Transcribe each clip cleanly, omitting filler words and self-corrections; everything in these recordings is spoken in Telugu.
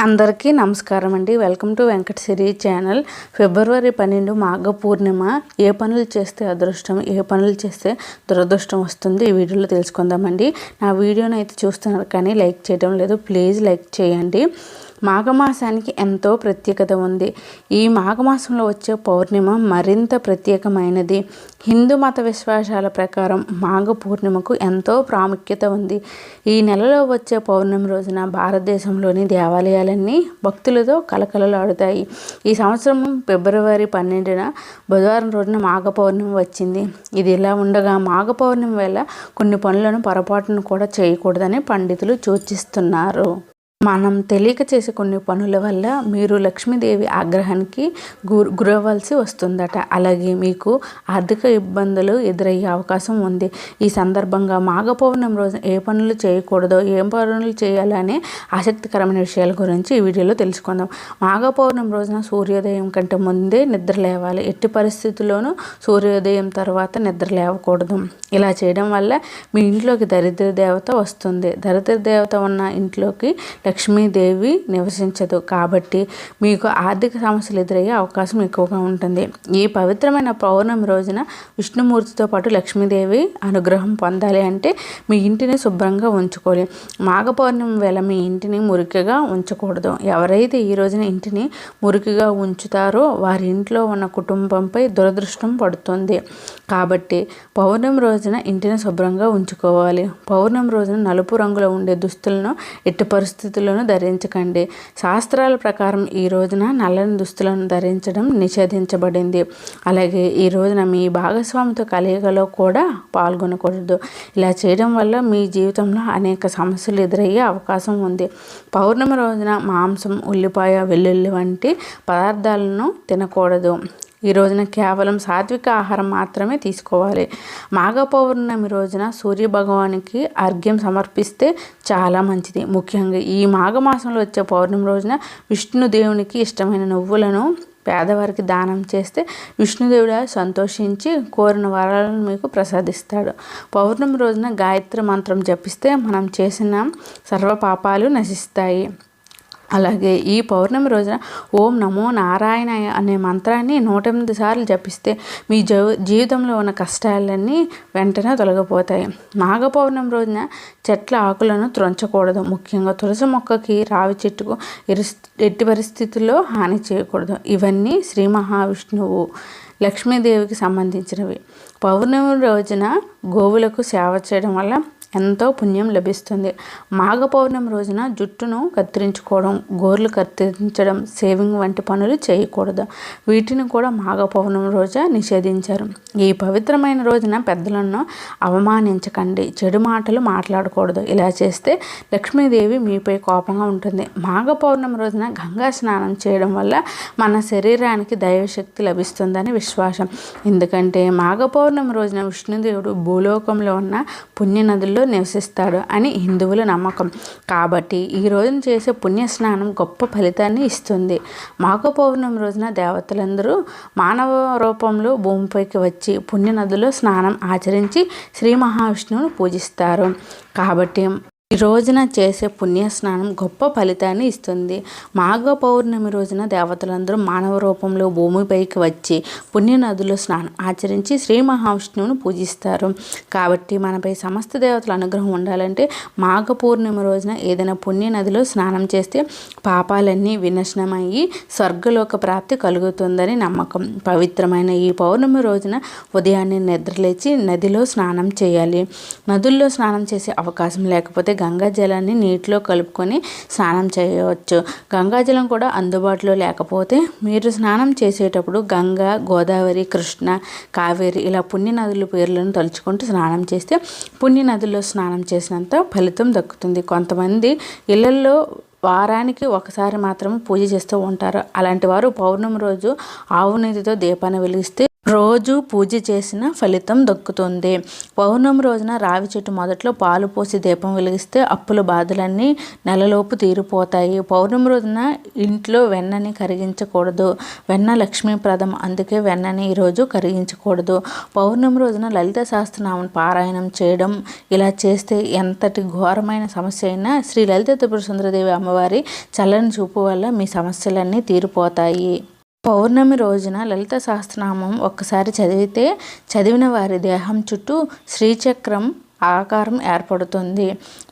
అందరికీ నమస్కారం అండి. Welcome to Venkata Siri channel. ఫిబ్రవరి 12 మాఘ పూర్ణిమ. ఏ పనులు చేస్తే అదృష్టం, ఏ పనులు చేస్తే దురదృష్టం వస్తుంది ఈ వీడియోలో తెలుసుకుందామండి. నా వీడియోని అయితే చూస్తున్నారు కానీ లైక్ చేయడం లేదు, ప్లీజ్ లైక్ చేయండి. మాఘమాసానికి ఎంతో ప్రత్యేకత ఉంది. ఈ మాఘమాసంలో వచ్చే పౌర్ణిమ మరింత ప్రత్యేకమైనది. హిందూ మత విశ్వాసాల ప్రకారం మాఘ పూర్ణిమకు ఎంతో ప్రాముఖ్యత ఉంది. ఈ నెలలో వచ్చే పౌర్ణమి రోజున భారతదేశంలోని దేవాలయాలన్నీ భక్తులతో కలకలలాడుతాయి. ఈ సంవత్సరం ఫిబ్రవరి 12న బుధవారం రోజున మాఘ పౌర్ణమి వచ్చింది. ఇది ఇలా ఉండగా మాఘ పౌర్ణమి వేళ కొన్ని పనులను పొరపాటును కూడా చేయకూడదని పండితులు సూచిస్తున్నారు. మనం తెలియక చేసే కొన్ని పనుల వల్ల మీరు లక్ష్మీదేవి ఆగ్రహానికి గురవ్వాల్సి వస్తుందట. అలాగే మీకు ఆర్థిక ఇబ్బందులు ఎదురయ్యే అవకాశం ఉంది. ఈ సందర్భంగా మాఘ పౌర్ణమి రోజున ఏ పనులు చేయకూడదో, ఏం పనులు చేయాలనే ఆసక్తికరమైన విషయాల గురించి ఈ వీడియోలో తెలుసుకుందాం. మాఘ పౌర్ణమి రోజున సూర్యోదయం కంటే ముందే నిద్ర లేవాలి. ఎట్టి పరిస్థితుల్లోనూ సూర్యోదయం తర్వాత నిద్ర లేవకూడదు. ఇలా చేయడం వల్ల మీ ఇంట్లోకి దరిద్ర దేవత వస్తుంది. దరిద్ర దేవత ఉన్న ఇంట్లోకి లక్ష్మీదేవి నివసించదు. కాబట్టి మీకు ఆర్థిక సమస్యలు ఎదురయ్యే అవకాశం ఎక్కువగా ఉంటుంది. ఈ పవిత్రమైన పౌర్ణమి రోజున విష్ణుమూర్తితో పాటు లక్ష్మీదేవి అనుగ్రహం పొందాలి అంటే మీ ఇంటిని శుభ్రంగా ఉంచుకోవాలి. మాఘ పౌర్ణమి వేళ మీ ఇంటిని మురికిగా ఉంచకూడదు. ఎవరైతే ఈ రోజున ఇంటిని మురికిగా ఉంచుతారో వారి ఇంట్లో ఉన్న కుటుంబంపై దురదృష్టం పడుతుంది. కాబట్టి పౌర్ణమి రోజున ఇంటిని శుభ్రంగా ఉంచుకోవాలి. పౌర్ణమి రోజున నలుపు రంగులో ఉండే దుస్తులను ఎట్టి పరిస్థితుల్లోనూ ధరించకండి. శాస్త్రాల ప్రకారం ఈ రోజున నల్లని దుస్తులను ధరించడం నిషేధించబడింది. అలాగే ఈ రోజున మీ భాగస్వామితో కలయికలో కూడా పాల్గొనకూడదు. ఇలా చేయడం వల్ల మీ జీవితంలో అనేక సమస్యలు ఎదురయ్యే అవకాశం ఉంది. పౌర్ణమి రోజున మాంసం, ఉల్లిపాయ, వెల్లుల్లి వంటి పదార్థాలను తినకూడదు. ఈ రోజున కేవలం సాత్విక ఆహారం మాత్రమే తీసుకోవాలి. మాఘ పౌర్ణమి రోజున సూర్య భగవానికి అర్ఘ్యం సమర్పిస్తే చాలా మంచిది. ముఖ్యంగా ఈ మాఘమాసంలో వచ్చే పౌర్ణమి రోజున విష్ణుదేవునికి ఇష్టమైన నువ్వులను పేదవారికి దానం చేస్తే విష్ణుదేవుడు సంతోషించి కోరిన వరాలను మీకు ప్రసాదిస్తాడు. పౌర్ణమి రోజున గాయత్రి మంత్రం జపిస్తే మనం చేసిన సర్వ పాపాలు నశిస్తాయి. అలాగే ఈ పౌర్ణమి రోజున ఓం నమో నారాయణాయ అనే మంత్రాన్ని 108 సార్లు జపిస్తే మీ జీవితంలో ఉన్న కష్టాలన్నీ వెంటనే తొలగిపోతాయి. మాఘ పౌర్ణమి రోజున చెట్ల ఆకులను త్రుంచకూడదు. ముఖ్యంగా తులసి మొక్కకి, రావి చెట్టుకు ఎట్టి పరిస్థితుల్లో హాని చేయకూడదు. ఇవన్నీ శ్రీ మహావిష్ణువు లక్ష్మీదేవికి సంబంధించినవి. పౌర్ణమి రోజున గోవులకు సేవ చేయడం వల్ల ఎంతో పుణ్యం లభిస్తుంది. మాఘ పౌర్ణమి రోజున జుట్టును కత్తిరించుకోవడం, గోర్లు కత్తిరించడం, సేవింగ్ వంటి పనులు చేయకూడదు. వీటిని కూడా మాఘ పౌర్ణమి రోజు నిషేధించారు. ఈ పవిత్రమైన రోజున పెద్దలను అవమానించకండి, చెడు మాటలు మాట్లాడకూడదు. ఇలా చేస్తే లక్ష్మీదేవి మీపై కోపంగా ఉంటుంది. మాఘ పౌర్ణమి రోజున గంగా స్నానం చేయడం వల్ల మన శరీరానికి దైవశక్తి లభిస్తుందని విశ్వాసం. ఎందుకంటే మాఘ పౌర్ణమి రోజున విష్ణుదేవుడు భూలోకంలో ఉన్న పుణ్య నదుల్లో నివసిస్తాడు అని హిందువుల నమ్మకం. కాబట్టి ఈ రోజున చేసే పుణ్యస్నానం గొప్ప ఫలితాన్ని ఇస్తుంది. మాఘ పౌర్ణమి రోజున దేవతలందరూ మానవ రూపంలో భూమిపైకి వచ్చి పుణ్య నదిలో స్నానం ఆచరించి శ్రీ మహావిష్ణువును పూజిస్తారు. కాబట్టి ఈ రోజున చేసే పుణ్యస్నానం గొప్ప ఫలితాన్ని ఇస్తుంది. మాఘ పౌర్ణమి రోజున దేవతలందరూ మానవ రూపంలో భూమిపైకి వచ్చి పుణ్య నదుల్లో స్నానం ఆచరించి శ్రీ మహావిష్ణువును పూజిస్తారు. కాబట్టి మనపై సమస్త దేవతల అనుగ్రహం ఉండాలంటే మాఘ పూర్ణిమ రోజున ఏదైనా పుణ్య నదిలో స్నానం చేస్తే పాపాలన్నీ వినాశనమయ్యి స్వర్గలోక ప్రాప్తి కలుగుతుందని నమ్మకం. పవిత్రమైన ఈ పౌర్ణమి రోజున ఉదయాన్నే నిద్రలేచి నదిలో స్నానం చేయాలి. నదుల్లో స్నానం చేసే అవకాశం లేకపోతే గంగా జలాన్ని నీటిలో కలుపుకొని స్నానం చేయవచ్చు. గంగాజలం కూడా అందుబాటులో లేకపోతే మీరు స్నానం చేసేటప్పుడు గంగా, గోదావరి, కృష్ణ, కావేరి ఇలా పుణ్య నదుల పేర్లను తలుచుకుంటూ స్నానం చేస్తే పుణ్య నదుల్లో స్నానం చేసినంత ఫలితం దక్కుతుంది. కొంతమంది ఇళ్లలో వారానికి ఒకసారి మాత్రమే పూజ చేస్తూ ఉంటారు. అలాంటి వారు పౌర్ణమి రోజు ఆవు నెయ్యితో దీపాన్ని వెలిగిస్తే రోజు పూజ చేసిన ఫలితం దక్కుతుంది. పౌర్ణమి రోజున రావి చెట్టు మొదట్లో పాలు పోసి దీపం వెలిగిస్తే అప్పుల బాధలన్నీ నెలలోపు తీరిపోతాయి. పౌర్ణమి రోజున ఇంట్లో వెన్నని కరిగించకూడదు. వెన్న లక్ష్మీప్రదం, అందుకే వెన్నని ఈరోజు కరిగించకూడదు. పౌర్ణమి రోజున లలిత సహస్రనామం పారాయణం చేయడం, ఇలా చేస్తే ఎంతటి ఘోరమైన సమస్య అయినా శ్రీ లలిత త్రిపుర సుందరీదేవి అమ్మవారి చల్లని చూపు వల్ల మీ సమస్యలన్నీ తీరిపోతాయి. పౌర్ణమి రోజున లలిత సహస్రనామం ఒక్కసారి చదివితే చదివిన వారి దేహం చుట్టూ శ్రీచక్రం ఆకారం ఏర్పడుతుంది.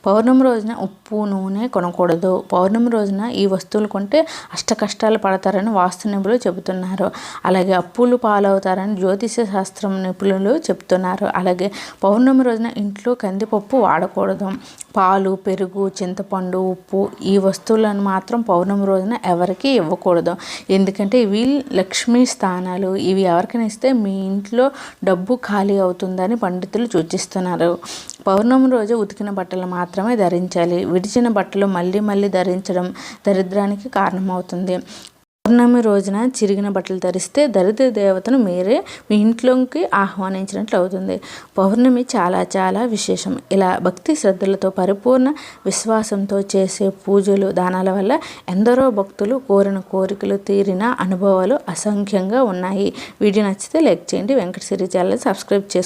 పౌర్ణమి రోజున ఉప్పు, నూనె కొనకూడదు. పౌర్ణమి రోజున ఈ వస్తువులు కొంటే అష్ట కష్టాలు పడతారని వాస్తు నిపుణులు చెబుతున్నారు. అలాగే అప్పులు పాలవుతారని జ్యోతిష శాస్త్రం నిపుణులు చెప్తున్నారు. అలాగే పౌర్ణమి రోజున ఇంట్లో కందిపప్పు వాడకూడదు. పాలు, పెరుగు, చింతపండు, ఉప్పు ఈ వస్తువులను మాత్రం పౌర్ణమి రోజున ఎవరికి ఇవ్వకూడదు. ఎందుకంటే ఇవి లక్ష్మీ స్థానాలు. ఇవి ఎవరికైనా ఇస్తే మీ ఇంట్లో డబ్బు ఖాళీ అవుతుందని పండితులు సూచిస్తున్నారు. పౌర్ణమి రోజు ఉతికిన బట్టలు మాత్రమే ధరించాలి. విడిచిన బట్టలు మళ్ళీ మళ్ళీ ధరించడం దరిద్రానికి కారణమవుతుంది. పౌర్ణమి రోజున చిరిగిన బట్టలు ధరిస్తే దరిద్ర దేవతను మీరే మీ ఇంట్లోకి ఆహ్వానించినట్లు అవుతుంది. పౌర్ణమి చాలా చాలా విశేషం. ఇలా భక్తి శ్రద్ధలతో పరిపూర్ణ విశ్వాసంతో చేసే పూజలు, దానాల వల్ల ఎందరో భక్తులు కోరిన కోరికలు తీరిన అనుభవాలు అసంఖ్యంగా ఉన్నాయి. వీడియో నచ్చితే లైక్ చేయండి. వెంకట సిరి ఛానల్ సబ్స్క్రైబ్ చేసుకోండి.